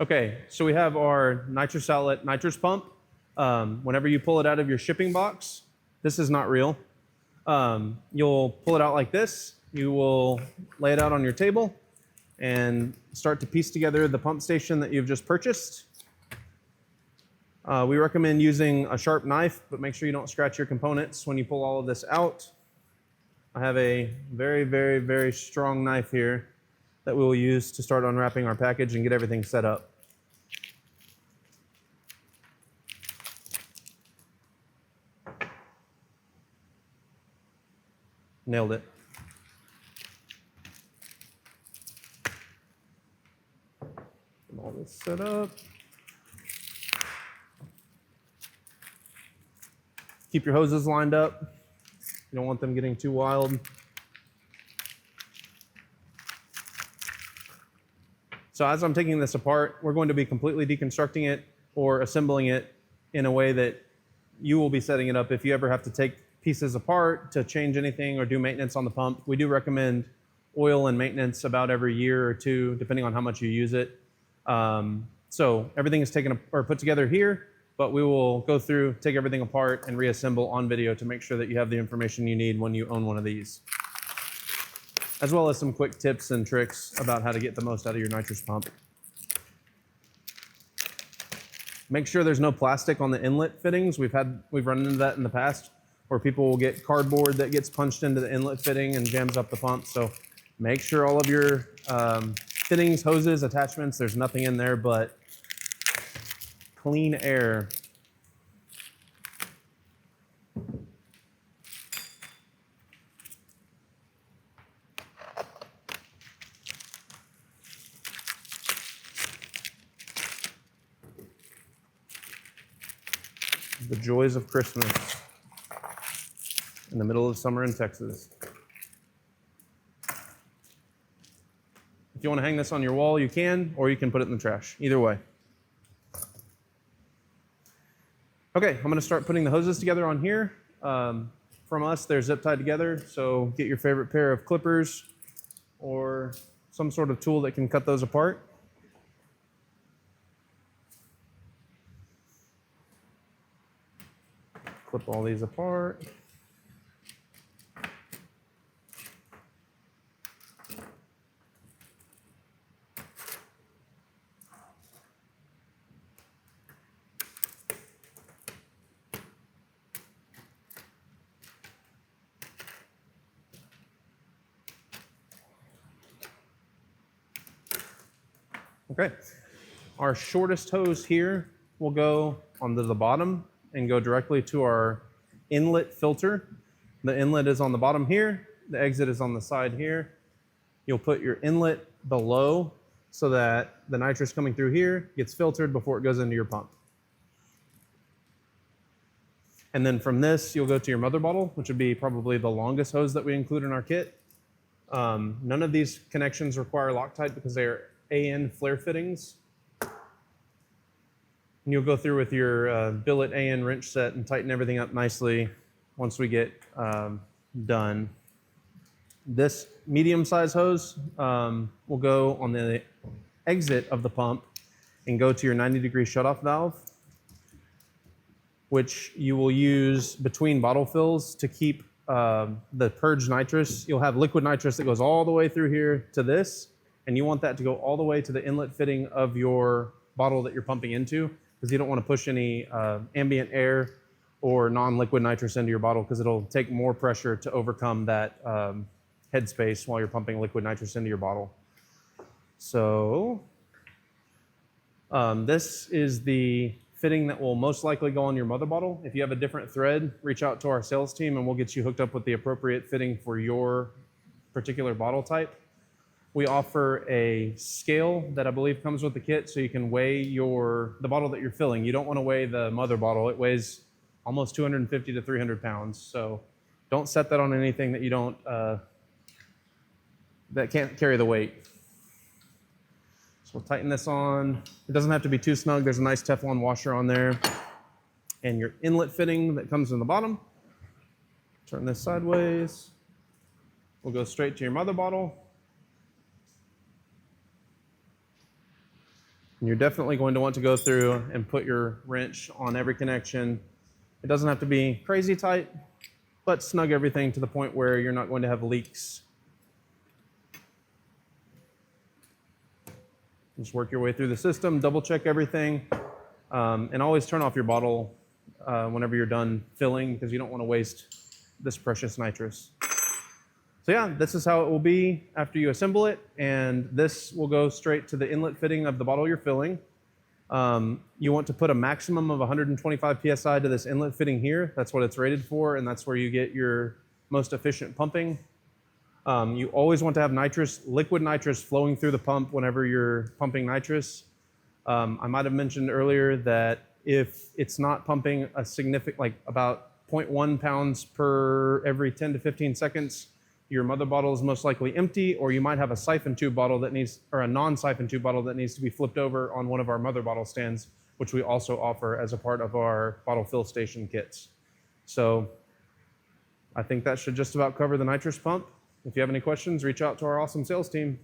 Okay, so we have our nitrous outlet nitrous pump. Whenever you pull it out of your shipping box, this is not real. You'll pull it out like this. You will lay it out on your table and start to piece together the pump station that you've just purchased. We recommend using a sharp knife, but make sure you don't scratch your components when you pull all of this out. I have a very, very, very strong knife here that we will use to start unwrapping our package and get everything set up. Nailed it. Get all this set up. Keep your hoses lined up. You don't want them getting too wild. So as I'm taking this apart, we're going to be completely deconstructing it or assembling it in a way that you will be setting it up if you ever have to take pieces apart to change anything or do maintenance on the pump. We do recommend oil and maintenance about every year or two, depending on how much you use it. So everything is taken or put together here, but we will go through, take everything apart and reassemble on video to make sure that you have the information you need when you own one of these, as well as some quick tips and tricks about how to get the most out of your nitrous pump. Make sure there's no plastic on the inlet fittings. We've run into that in the past where people will get cardboard that gets punched into the inlet fitting and jams up the pump. So make sure all of your fittings, hoses, attachments, there's nothing in there but clean air. The joys of Christmas in the middle of summer in Texas. If you want to hang this on your wall, you can, or you can put it in the trash. Either way. Okay, I'm going to start putting the hoses together on here. From us, they're zip tied together, so get your favorite pair of clippers or some sort of tool that can cut those apart. Clip all these apart. Okay, our shortest hose here will go onto the bottom and go directly to our inlet filter. The inlet is on the bottom here, the exit is on the side here. You'll put your inlet below so that the nitrous coming through here gets filtered before it goes into your pump. And then from this, you'll go to your mother bottle, which would be probably the longest hose that we include in our kit. None of these connections require Loctite because they are AN flare fittings. And you'll go through with your billet AN wrench set and tighten everything up nicely once we get done. This medium-sized hose will go on the exit of the pump and go to your 90-degree shutoff valve, which you will use between bottle fills to keep the purged nitrous. You'll have liquid nitrous that goes all the way through here to this, and you want that to go all the way to the inlet fitting of your bottle that you're pumping into, because you don't want to push any ambient air or non-liquid nitrous into your bottle, because it'll take more pressure to overcome that headspace while you're pumping liquid nitrous into your bottle. So this is the fitting that will most likely go on your mother bottle. If you have a different thread, reach out to our sales team and we'll get you hooked up with the appropriate fitting for your particular bottle type. We offer a scale that I believe comes with the kit, so you can weigh the bottle that you're filling. You don't want to weigh the mother bottle. It weighs almost 250 to 300 pounds. So don't set that on anything that you don't, that can't carry the weight. So we'll tighten this on. It doesn't have to be too snug. There's a nice Teflon washer on there. And your inlet fitting that comes in the bottom. Turn this sideways. We'll go straight to your mother bottle. And you're definitely going to want to go through and put your wrench on every connection. It doesn't have to be crazy tight, but snug everything to the point where you're not going to have leaks. Just work your way through the system, double check everything, and always turn off your bottle whenever you're done filling, because you don't want to waste this precious nitrous. So yeah, this is how it will be after you assemble it, and this will go straight to the inlet fitting of the bottle you're filling. You want to put a maximum of 125 psi to this inlet fitting here. That's what it's rated for, and that's where you get your most efficient pumping. You always want to have nitrous, liquid nitrous flowing through the pump whenever you're pumping nitrous. I might have mentioned earlier that if it's not pumping a significant, like about 0.1 pounds per every 10 to 15 seconds, your mother bottle is most likely empty, or you might have a siphon tube bottle that needs, or a non-siphon tube bottle that needs to be flipped over on one of our mother bottle stands, which we also offer as a part of our bottle fill station kits. So I think that should just about cover the nitrous pump. If you have any questions, reach out to our awesome sales team.